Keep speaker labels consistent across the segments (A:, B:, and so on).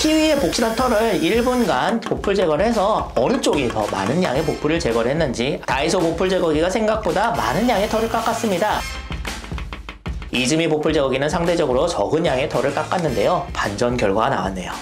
A: 키위의 복실한 털을 1분간 보풀 제거를 해서 어느 쪽이 더 많은 양의 보풀을 제거를 했는지 다이소 보풀 제거기가 생각보다 많은 양의 털을 깎았습니다. 이즈미 보풀 제거기는 상대적으로 적은 양의 털을 깎았는데요. 반전 결과가 나왔네요.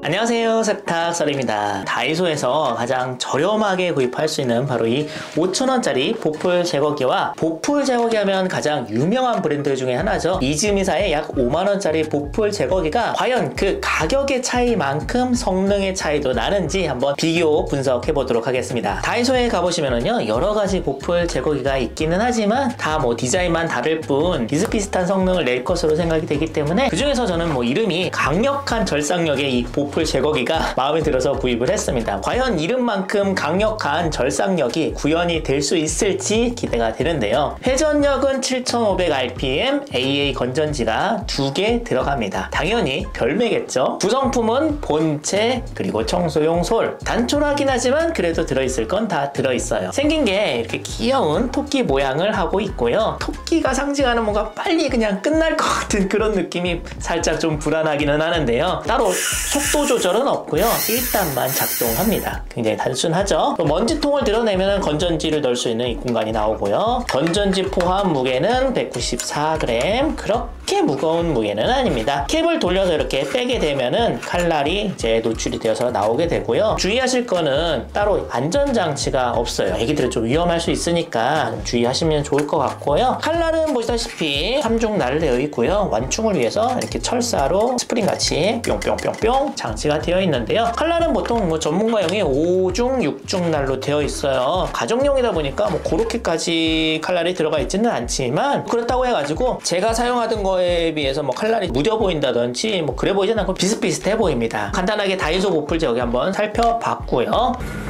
A: 안녕하세요, 세탁설입니다. 다이소에서 가장 저렴하게 구입할 수 있는 바로 이 5,000원짜리 보풀 제거기와 보풀 제거기 하면 가장 유명한 브랜드 중에 하나죠. 이즈미사의 약 5만원짜리 보풀 제거기가 과연 그 가격의 차이만큼 성능의 차이도 나는지 한번 비교 분석해 보도록 하겠습니다. 다이소에 가보시면은요, 여러가지 보풀 제거기가 있기는 하지만 다 뭐 디자인만 다를 뿐 비슷비슷한 성능을 낼 것으로 생각이 되기 때문에 그 중에서 저는 뭐 이름이 강력한 절삭력의 이 보풀 제거기가 마음에 들어서 구입을 했습니다. 과연 이름만큼 강력한 절삭력이 구현이 될 수 있을지 기대가 되는데요. 회전력은 7500rpm, AA 건전지가 2개 들어갑니다. 당연히 별매겠죠. 구성품은 본체 그리고 청소용 솔. 단촐하긴 하지만 그래도 들어있을 건 다 들어있어요. 생긴 게 이렇게 귀여운 토끼 모양을 하고 있고요. 토끼가 상징하는 뭔가 빨리 그냥 끝날 것 같은 그런 느낌이 살짝 좀 불안하기는 하는데요. 따로 속도 조절은 없고요. 1단만 작동합니다. 굉장히 단순하죠. 먼지통을 드러내면 건전지를 넣을 수 있는 이 공간이 나오고요. 건전지 포함 무게는 194g. 그렇게 무거운 무게는 아닙니다. 캡을 돌려서 이렇게 빼게 되면은 칼날이 이제 노출이 되어서 나오게 되고요. 주의하실 거는 따로 안전장치가 없어요. 애기들은 좀 위험할 수 있으니까 주의하시면 좋을 것 같고요. 칼날은 보시다시피 3중 날로 되어 있고요. 완충을 위해서 이렇게 철사로 스프링같이 뿅뿅뿅뿅 장치가 되어 있는데요. 칼날은 보통 뭐 전문가용이 5중, 6중 날로 되어 있어요. 가정용이다 보니까 뭐 그렇게까지 칼날이 들어가 있지는 않지만 그렇다고 해가지고 제가 사용하던 거에 비해서 뭐 칼날이 무뎌 보인다든지 뭐 그래 보이진 않고 비슷비슷해 보입니다. 간단하게 다이소 보풀 제거기 한번 살펴봤고요.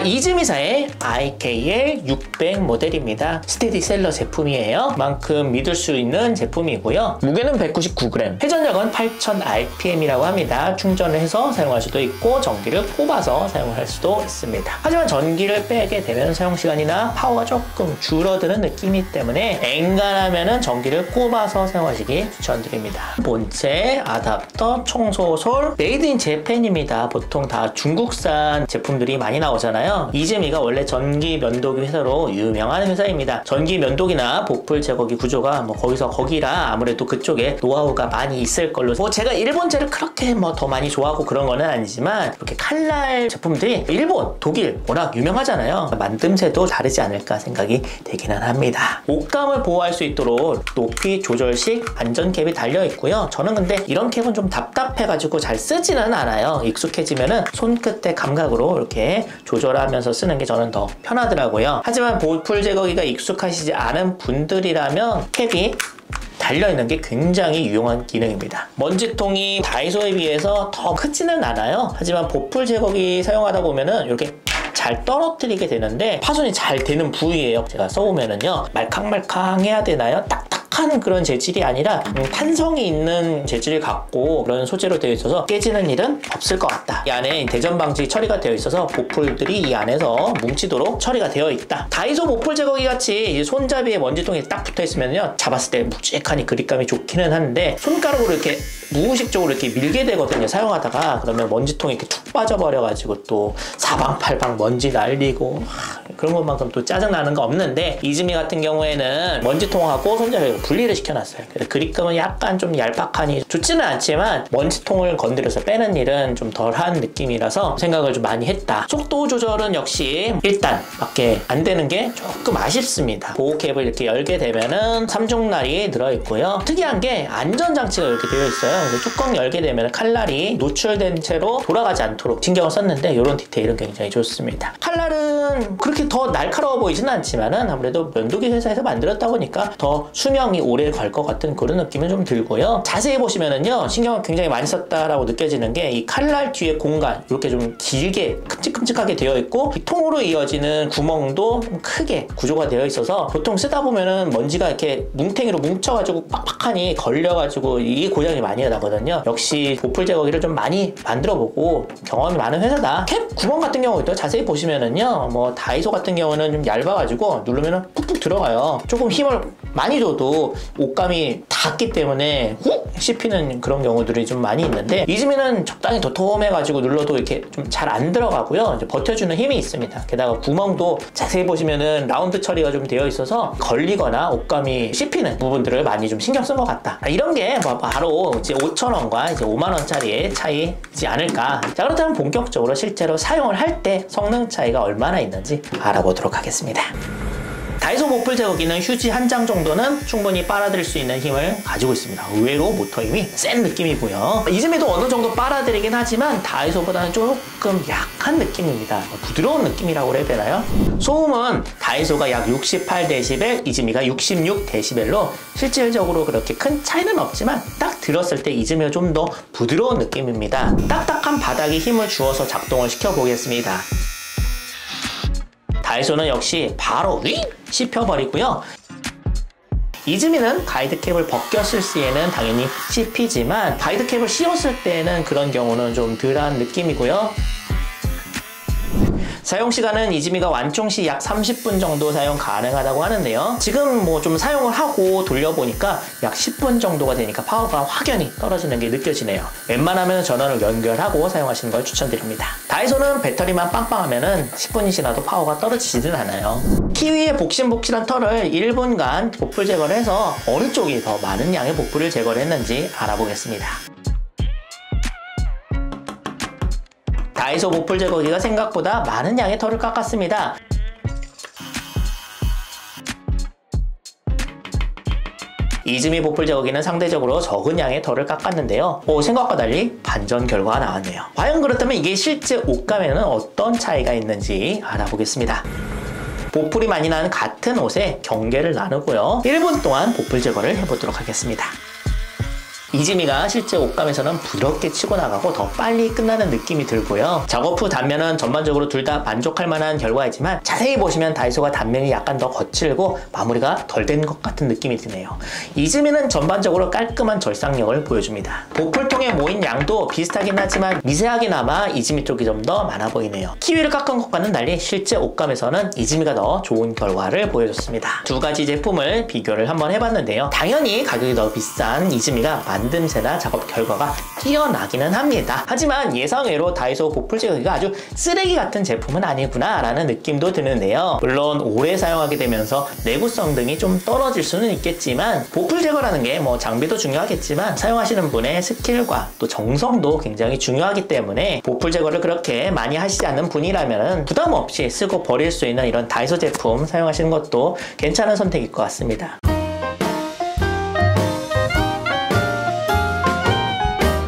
A: 이즈미사의 IKL600 모델입니다. 스테디셀러 제품이에요. 그만큼 믿을 수 있는 제품이고요. 무게는 199g, 회전력은 8000rpm이라고 합니다. 충전을 해서 사용할 수도 있고 전기를 뽑아서 사용할 수도 있습니다. 하지만 전기를 빼게 되면 사용시간이나 파워가 조금 줄어드는 느낌이기 때문에 엔간하면 전기를 꼽아서 사용하시기 추천드립니다. 본체, 아답터, 청소솔, 메이드 인 재팬입니다. 보통 다 중국산 제품들이 많이 나오잖아요. 이즈미가 원래 전기 면도기 회사로 유명한 회사입니다. 전기 면도기나 보풀 제거기 구조가 뭐 거기서 거기라 아무래도 그쪽에 노하우가 많이 있을 걸로, 뭐 제가 일본제를 그렇게 뭐 더 많이 좋아하고 그런 거는 아니지만 이렇게 칼날 제품들이 일본, 독일 워낙 유명하잖아요. 만듦새도 다르지 않을까 생각이 되기는 합니다. 옷감을 보호할 수 있도록 높이 조절식 안전캡이 달려 있고요. 저는 근데 이런 캡은 좀 답답해가지고 잘 쓰지는 않아요. 익숙해지면은 손끝의 감각으로 이렇게 조절하면서 쓰는 게 저는 더 편하더라고요. 하지만 보풀 제거기가 익숙하시지 않은 분들이라면 캡이 달려있는 게 굉장히 유용한 기능입니다. 먼지통이 다이소에 비해서 더 크지는 않아요. 하지만 보풀 제거기 사용하다 보면은 이렇게 잘 떨어뜨리게 되는데 파손이 잘 되는 부위예요. 제가 써보면은요, 말캉말캉 해야 되나요? 딱딱한 그런 재질이 아니라 탄성이 있는 재질을 갖고 그런 소재로 되어 있어서 깨지는 일은 없을 것 같다. 이 안에 대전 방지 처리가 되어 있어서 보풀들이 이 안에서 뭉치도록 처리가 되어 있다. 다이소 보풀 제거기 같이 손잡이에 먼지통이 딱 붙어 있으면요, 잡았을 때 묵직하니 그립감이 좋기는 한데 손가락으로 이렇게 무의식적으로 이렇게 밀게 되거든요. 사용하다가 그러면 먼지통이 이렇게 툭 빠져버려가지고 또 사방팔방 먼지 날리고 그런 것만큼 또 짜증나는 거 없는데, 이즈미 같은 경우에는 먼지통하고 손잡이를 분리를 시켜놨어요. 그래서 그립감은 약간 좀 얄팍하니 좋지는 않지만 먼지통을 건드려서 빼는 일은 좀 덜한 느낌이라서 생각을 좀 많이 했다. 속도 조절은 역시 1단밖에 안 되는 게 조금 아쉽습니다. 보호캡을 이렇게 열게 되면은 3중날이 들어있고요. 특이한 게 안전장치가 이렇게 되어 있어요. 뚜껑 열게 되면 칼날이 노출된 채로 돌아가지 않도록 신경을 썼는데 이런 디테일은 굉장히 좋습니다. 칼날은 그렇게 더 날카로워 보이진 않지만은 아무래도 면도기 회사에서 만들었다 보니까 더 수명이 오래 갈 것 같은 그런 느낌은 좀 들고요. 자세히 보시면은요, 신경을 굉장히 많이 썼다라고 느껴지는 게 이 칼날 뒤에 공간 이렇게 좀 길게 큼직큼직하게 되어 있고, 이 통으로 이어지는 구멍도 좀 크게 구조가 되어 있어서 보통 쓰다 보면은 먼지가 이렇게 뭉탱이로 뭉쳐가지고 빡빡하니 걸려가지고 이게 고장이 많이 나거든요. 역시 보풀 제거기를 좀 많이 만들어보고 경험이 많은 회사다. 캡 구멍 같은 경우도 자세히 보시면은요, 뭐 뭐 다이소 같은 경우는 좀 얇아가지고 누르면 푹푹 들어가요. 조금 힘을 많이 줘도 옷감이 닿기 때문에 훅 씹히는 그런 경우들이 좀 많이 있는데, 이즈미는 적당히 도톰해가지고 눌러도 이렇게 좀 잘 안 들어가고요. 이제 버텨주는 힘이 있습니다. 게다가 구멍도 자세히 보시면은 라운드 처리가 좀 되어 있어서 걸리거나 옷감이 씹히는 부분들을 많이 좀 신경 쓴 것 같다. 이런 게 바로 이제 5,000원과 이제 5만원짜리의 차이지 않을까. 자, 그렇다면 본격적으로 실제로 사용을 할 때 성능 차이가 얼마나 있는지 알아보도록 하겠습니다. 다이소 보풀 제거기는 휴지 한 장 정도는 충분히 빨아들일 수 있는 힘을 가지고 있습니다. 의외로 모터 힘이 센 느낌이고요. 이즈미도 어느 정도 빨아들이긴 하지만 다이소보다는 조금 약한 느낌입니다. 부드러운 느낌이라고 해야 되나요? 소음은 다이소가 약 68dB, 이즈미가 66dB로 실질적으로 그렇게 큰 차이는 없지만 딱 들었을 때 이즈미가 좀 더 부드러운 느낌입니다. 딱딱한 바닥에 힘을 주어서 작동을 시켜보겠습니다. 다이소는 역시 바로 씹혀버리고요. 이즈미는 가이드캡을 벗겼을 시에는 당연히 씹히지만 가이드캡을 씌웠을 때는 그런 경우는 좀 덜한 느낌이고요. 사용시간은 이즈미가 완충 시 약 30분 정도 사용 가능하다고 하는데요. 지금 뭐 좀 사용을 하고 돌려보니까 약 10분 정도가 되니까 파워가 확연히 떨어지는 게 느껴지네요. 웬만하면 전원을 연결하고 사용하시는 걸 추천드립니다. 다이소는 배터리만 빵빵하면 10분이 지나도 파워가 떨어지지는 않아요. 키위의 복실복실한 털을 1분간 보풀 제거를 해서 어느 쪽이 더 많은 양의 보풀을 제거를 했는지 알아보겠습니다. 다이소 보풀 제거기가 생각보다 많은 양의 털을 깎았습니다. 이즈미 보풀 제거기는 상대적으로 적은 양의 털을 깎았는데요. 생각과 달리 반전 결과가 나왔네요. 과연 그렇다면 이게 실제 옷감에는 어떤 차이가 있는지 알아보겠습니다. 보풀이 많이 나는 같은 옷에 경계를 나누고요. 1분 동안 보풀 제거를 해보도록 하겠습니다. 이즈미가 실제 옷감에서는 부드럽게 치고 나가고 더 빨리 끝나는 느낌이 들고요. 작업 후 단면은 전반적으로 둘 다 만족할 만한 결과이지만 자세히 보시면 다이소가 단면이 약간 더 거칠고 마무리가 덜 된 것 같은 느낌이 드네요. 이즈미는 전반적으로 깔끔한 절삭력을 보여줍니다. 보풀통에 모인 양도 비슷하긴 하지만 미세하게나마 이즈미 쪽이 좀 더 많아 보이네요. 키위를 깎은 것과는 달리 실제 옷감에서는 이즈미가 더 좋은 결과를 보여줬습니다. 두 가지 제품을 비교를 한번 해봤는데요. 당연히 가격이 더 비싼 이즈미가 만듦새나 작업 결과가 뛰어나기는 합니다. 하지만 예상외로 다이소 보풀 제거기가 아주 쓰레기 같은 제품은 아니구나 라는 느낌도 드는데요. 물론 오래 사용하게 되면서 내구성 등이 좀 떨어질 수는 있겠지만 보풀 제거라는 게 뭐 장비도 중요하겠지만 사용하시는 분의 스킬과 또 정성도 굉장히 중요하기 때문에 보풀 제거를 그렇게 많이 하시지 않는 분이라면 부담 없이 쓰고 버릴 수 있는 이런 다이소 제품 사용하시는 것도 괜찮은 선택일 것 같습니다.